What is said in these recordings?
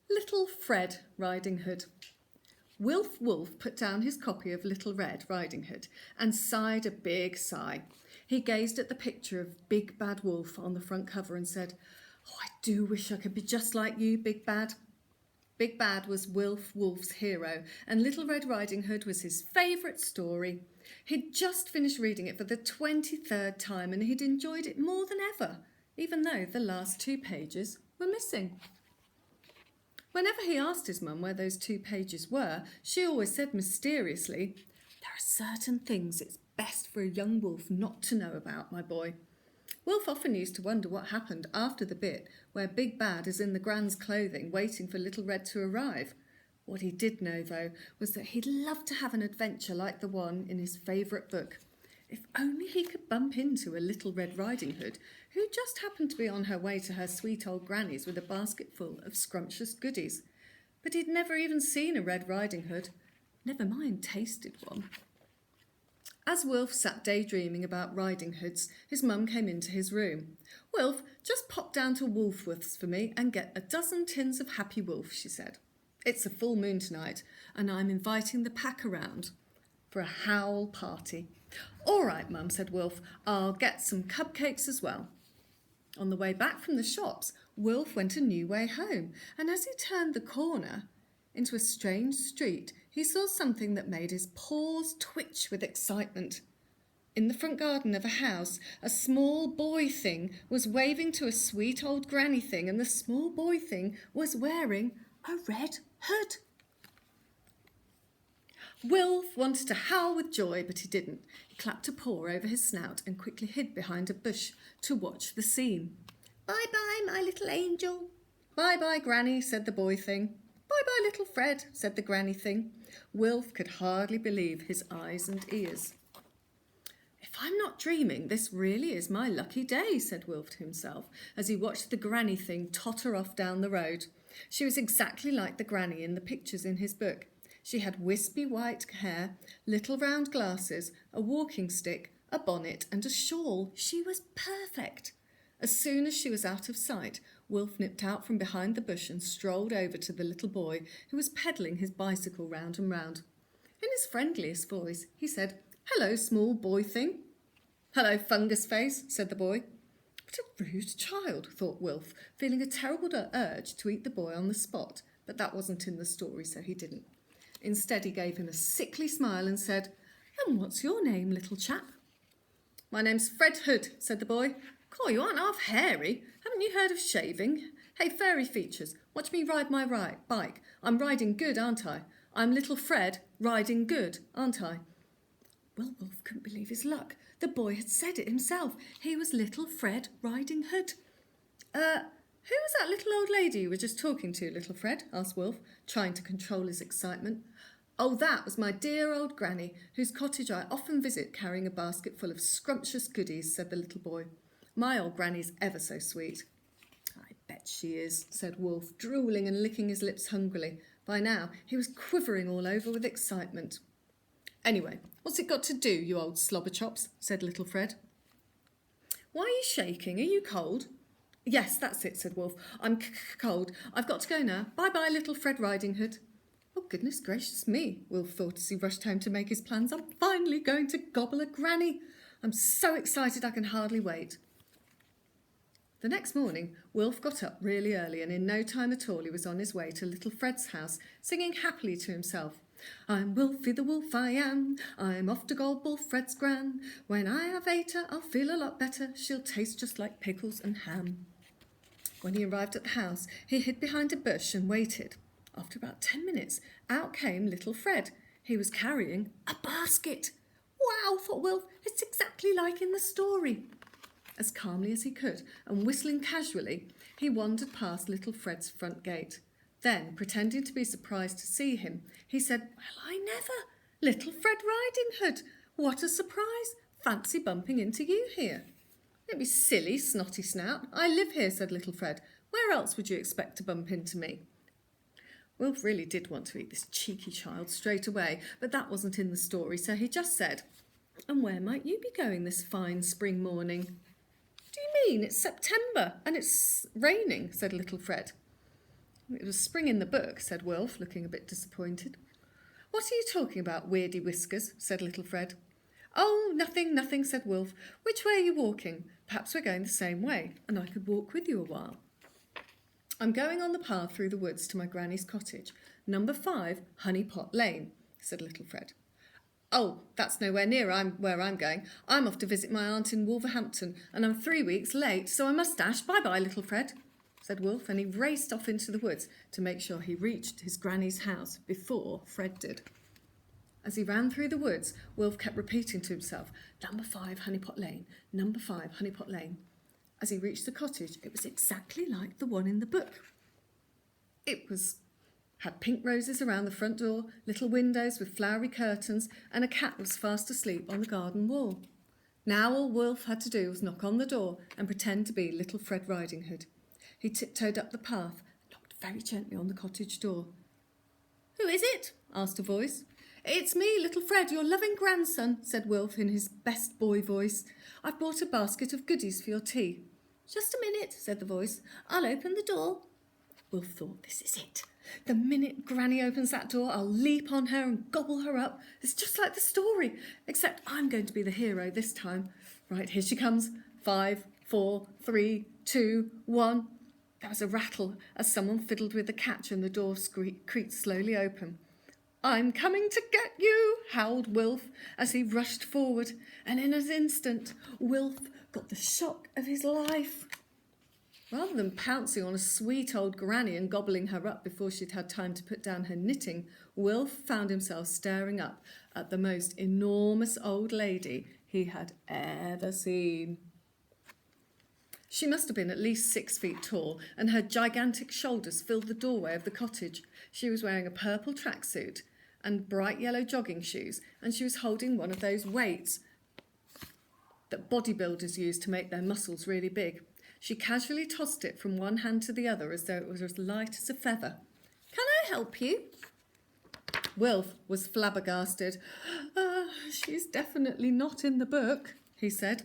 Little Fred Riding Hood. Wilf Wolf put down his copy of Little Red Riding Hood and sighed a big sigh. He gazed at the picture of Big Bad Wolf on the front cover and said, "Oh, I do wish I could be just like you, Big Bad." Big Bad was Wilf Wolf's hero, and Little Red Riding Hood was his favourite story. He'd just finished reading it for the 23rd time, and he'd enjoyed it more than ever, even though the last 2 pages were missing. Whenever he asked his mum where those 2 pages were, she always said mysteriously, "There are certain things it's best for a young wolf not to know about, my boy." Wilf often used to wonder what happened after the bit where Big Bad is in the Gran's clothing waiting for Little Red to arrive. What he did know, though, was that he'd love to have an adventure like the one in his favourite book. If only he could bump into a Little Red Riding Hood who just happened to be on her way to her sweet old granny's with a basket full of scrumptious goodies. But he'd never even seen a Red Riding Hood, never mind tasted one. As Wilf sat daydreaming about riding hoods, his mum came into his room. "Wilf, just pop down to Woolworths for me and get a dozen tins of Happy Wolf," she said. "It's a full moon tonight, and I'm inviting the pack around for a howl party." "All right, Mum," said Wilf. "I'll get some cupcakes as well." On the way back from the shops, Wilf went a new way home, and as he turned the corner into a strange street, he saw something that made his paws twitch with excitement. In the front garden of a house, a small boy thing was waving to a sweet old granny thing, and the small boy thing was wearing a red hood. Wilf wanted to howl with joy, but he didn't. He clapped a paw over his snout and quickly hid behind a bush to watch the scene. "Bye-bye, my little angel." "Bye-bye, Granny," said the boy thing. "Bye-bye, little Fred," said the granny thing. Wilf could hardly believe his eyes and ears. "If I'm not dreaming, this really is my lucky day," said Wilf to himself as he watched the granny thing totter off down the road. She was exactly like the granny in the pictures in his book. She had wispy white hair, little round glasses, a walking stick, a bonnet and a shawl. She was perfect. As soon as she was out of sight, Wilf nipped out from behind the bush and strolled over to the little boy who was pedalling his bicycle round and round. In his friendliest voice, he said, "Hello, small boy thing." "Hello, fungus face," said the boy. What a rude child, thought Wilf, feeling a terrible urge to eat the boy on the spot, but that wasn't in the story, so he didn't. Instead, he gave him a sickly smile and said, "And what's your name, little chap?" "My name's Fred Hood," said the boy. "Cool, you aren't half hairy. Haven't you heard of shaving? Hey, fairy features, watch me ride my bike. I'm riding good, aren't I? I'm little Fred riding good, aren't I?" Well, Wilf couldn't believe his luck. The boy had said it himself. He was little Fred Riding Hood. Who was that little old lady you were just talking to, little Fred?" asked Wilf, trying to control his excitement. "Oh, that was my dear old granny, whose cottage I often visit carrying a basket full of scrumptious goodies," said the little boy. "My old granny's ever so sweet." "I bet she is," said Wilf, drooling and licking his lips hungrily. By now, he was quivering all over with excitement. "Anyway, what's it got to do, you old slobberchops?" said little Fred. "Why are you shaking? Are you cold?" "Yes, that's it," said Wilf. "I'm cold. I've got to go now. Bye-bye, little Fred Riding Hood." Oh, goodness gracious me, Wilf thought as he rushed home to make his plans. "I'm finally going to gobble a granny. I'm so excited I can hardly wait." The next morning, Wilf got up really early, and in no time at all he was on his way to little Fred's house, singing happily to himself. "I'm Wilfie the wolf, I am. I'm off to gobble Fred's gran. When I have ate her, I'll feel a lot better. She'll taste just like pickles and ham." When he arrived at the house, he hid behind a bush and waited. After about 10 minutes, out came little Fred. He was carrying a basket. "Wow," thought Wilf, "it's exactly like in the story." As calmly as he could, and whistling casually, he wandered past little Fred's front gate. Then, pretending to be surprised to see him, he said, "Well, I never! Little Fred Riding Hood! What a surprise! Fancy bumping into you here." "Don't be silly, snotty snout. I live here," said little Fred. "Where else would you expect to bump into me?" Wilf really did want to eat this cheeky child straight away, but that wasn't in the story, so he just said, "And where might you be going this fine spring morning?" "Do you mean it's September and it's raining?" said little Fred. It was spring in the book, said Wilf, looking a bit disappointed. What are you talking about, Weirdy Whiskers? Said little Fred. Oh, nothing, nothing, said Wilf. Which way are you walking? Perhaps we're going the same way, and I could walk with you a while. I'm going on the path through the woods to my granny's cottage, number 5, Honey Pot Lane, said little Fred. Oh, that's nowhere near where I'm going. I'm off to visit my aunt in Wolverhampton, and I'm 3 weeks late, so I must dash. Bye-bye, little Fred, said Wilf, and he raced off into the woods to make sure he reached his granny's house before Fred did. As he ran through the woods, Wilf kept repeating to himself, number 5, Honey Pot Lane, number 5, Honey Pot Lane. As he reached the cottage, it was exactly like the one in the book. It had pink roses around the front door, little windows with flowery curtains, and a cat was fast asleep on the garden wall. Now all Wilf had to do was knock on the door and pretend to be little Fred Riding Hood. He tiptoed up the path and knocked very gently on the cottage door. Who is it? Asked a voice. It's me, little Fred, your loving grandson, said Wilf in his best boy voice. I've brought a basket of goodies for your tea. Just a minute, said the voice. I'll open the door. Wilf thought, this is it. The minute Granny opens that door, I'll leap on her and gobble her up. It's just like the story, except I'm going to be the hero this time. Right, here she comes. 5, 4, 3, 2, 1. There was a rattle as someone fiddled with the catch and the door creaked slowly open. I'm coming to get you, howled Wilf as he rushed forward, and in an instant, Wilf got the shock of his life. Rather than pouncing on a sweet old granny and gobbling her up before she'd had time to put down her knitting, Wilf found himself staring up at the most enormous old lady he had ever seen. She must have been at least 6 feet tall, and her gigantic shoulders filled the doorway of the cottage. She was wearing a purple tracksuit and bright yellow jogging shoes, and she was holding one of those weights that bodybuilders use to make their muscles really big. She casually tossed it from one hand to the other as though it was as light as a feather. Can I help you? Wilf was flabbergasted. She's definitely not in the book, he said.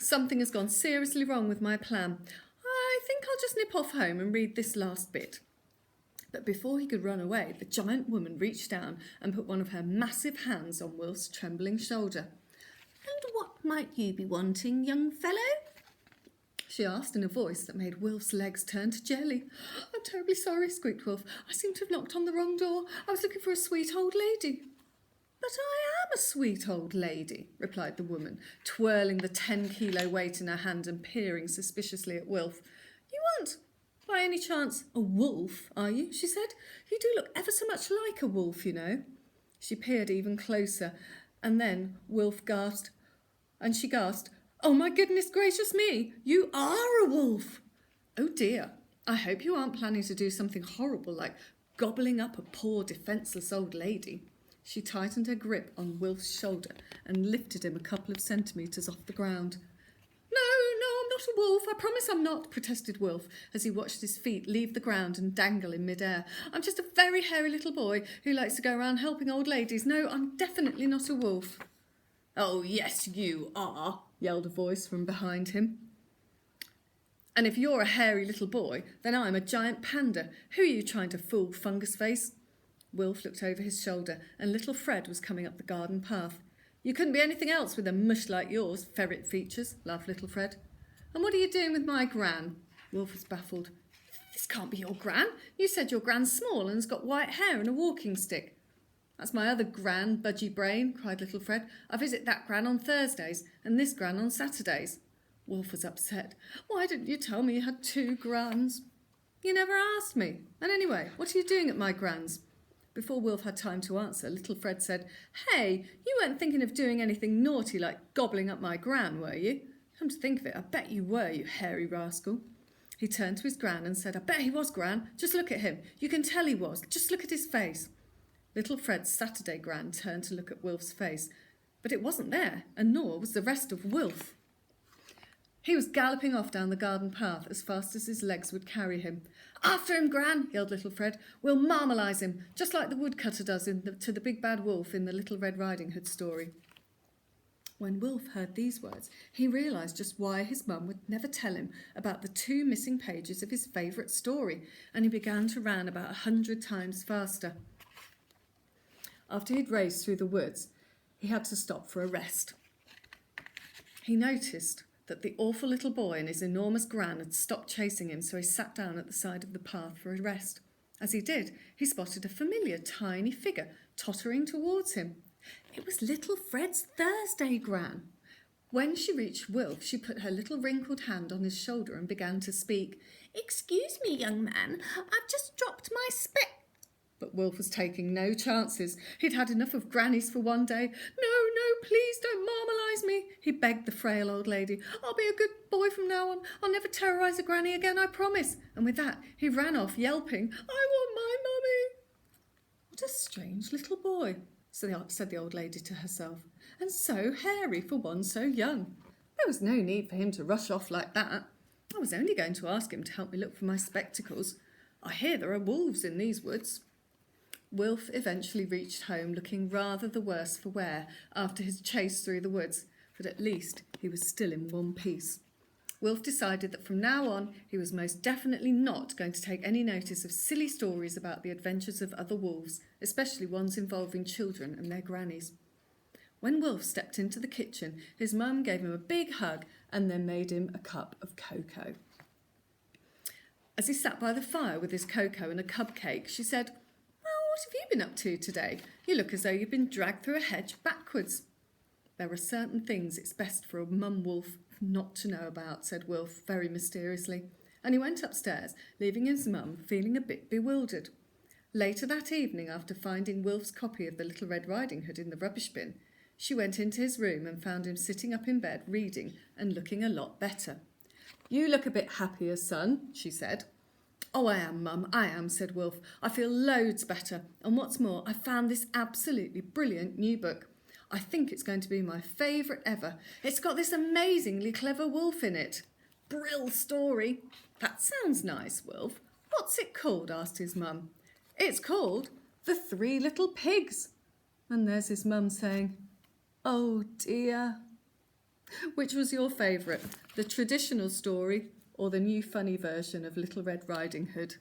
Something has gone seriously wrong with my plan. I think I'll just nip off home and read this last bit. But before he could run away, the giant woman reached down and put one of her massive hands on Wilf's trembling shoulder. And what might you be wanting, young fellow? She asked in a voice that made Wilf's legs turn to jelly. I'm terribly sorry, squeaked Wilf. I seem to have knocked on the wrong door. I was looking for a sweet old lady. But I am a sweet old lady, replied the woman, twirling the 10-kilo weight in her hand and peering suspiciously at Wilf. You aren't, by any chance, a wolf, are you? She said. You do look ever so much like a wolf, you know. She peered even closer, and then Wilf gasped, and she gasped, Oh, my goodness gracious me, you are a wolf. Oh, dear, I hope you aren't planning to do something horrible like gobbling up a poor, defenceless old lady. She tightened her grip on Wilf's shoulder and lifted him a couple of centimetres off the ground. No, I'm not a wolf. I promise I'm not, protested Wilf as he watched his feet leave the ground and dangle in midair. I'm just a very hairy little boy who likes to go around helping old ladies. No, I'm definitely not a wolf. Oh, yes, you are, yelled a voice from behind him. And if you're a hairy little boy, then I'm a giant panda. Who are you trying to fool, Fungus Face? Wilf looked over his shoulder, and little Fred was coming up the garden path. You couldn't be anything else with a mush like yours, ferret features, laughed little Fred. And what are you doing with my gran? Wilf was baffled. This can't be your gran. You said your gran's small and has got white hair and a walking stick. That's my other gran, Budgie Brain, cried little Fred. I visit that gran on Thursdays and this gran on Saturdays. Wilf was upset. Why didn't you tell me you had 2 grans? You never asked me. And anyway, what are you doing at my gran's? Before Wilf had time to answer, little Fred said, Hey, you weren't thinking of doing anything naughty like gobbling up my gran, were you? Come to think of it, I bet you were, you hairy rascal. He turned to his gran and said, I bet he was, Gran. Just look at him. You can tell he was. Just look at his face. Little Fred's Saturday gran turned to look at Wilf's face, but it wasn't there, and nor was the rest of Wilf. He was galloping off down the garden path as fast as his legs would carry him. After him, Gran, yelled little Fred. We'll marmalise him, just like the woodcutter does to the big bad wolf in the Little Red Riding Hood story. When Wilf heard these words, he realised just why his mum would never tell him about the 2 missing pages of his favourite story, and he began to run about 100 times faster. After he'd raced through the woods, he had to stop for a rest. He noticed that the awful little boy and his enormous gran had stopped chasing him, so he sat down at the side of the path for a rest. As he did, he spotted a familiar tiny figure tottering towards him. It was little Fred's Thursday Gran. When she reached Wilf, she put her little wrinkled hand on his shoulder and began to speak. "Excuse me, young man, I've just dropped my But Wilf was taking no chances. He'd had enough of grannies for one day. No, please don't marmalise me," he begged the frail old lady. "I'll be a good boy from now on. I'll never terrorise a granny again, I promise." And with that, he ran off, yelping, "I want my mummy." "What a strange little boy," said the old lady to herself, "and so hairy for one so young. There was no need for him to rush off like that. I was only going to ask him to help me look for my spectacles. I hear there are wolves in these woods." Wilf eventually reached home looking rather the worse for wear after his chase through the woods, but at least he was still in one piece. Wilf decided that from now on he was most definitely not going to take any notice of silly stories about the adventures of other wolves, especially ones involving children and their grannies. When Wilf stepped into the kitchen, his mum gave him a big hug and then made him a cup of cocoa. As he sat by the fire with his cocoa and a cupcake, she said, "What have you been up to today? You look as though you've been dragged through a hedge backwards." "There are certain things it's best for a mum wolf not to know about," said Wilf very mysteriously, and he went upstairs, leaving his mum feeling a bit bewildered. Later that evening, after finding Wilf's copy of the Little Red Riding Hood in the rubbish bin, she went into his room and found him sitting up in bed reading and looking a lot better. "You look a bit happier, son," she said. "Oh, I am, Mum, I am," said Wilf. "I feel loads better, and what's more, I found this absolutely brilliant new book. I think it's going to be my favourite ever. It's got this amazingly clever wolf in it. Brill story." "That sounds nice, Wilf. What's it called?" asked his mum. "It's called The 3 Little Pigs." And there's his mum saying, "Oh dear." Which was your favourite, the traditional story or the new funny version of Little Red Riding Hood?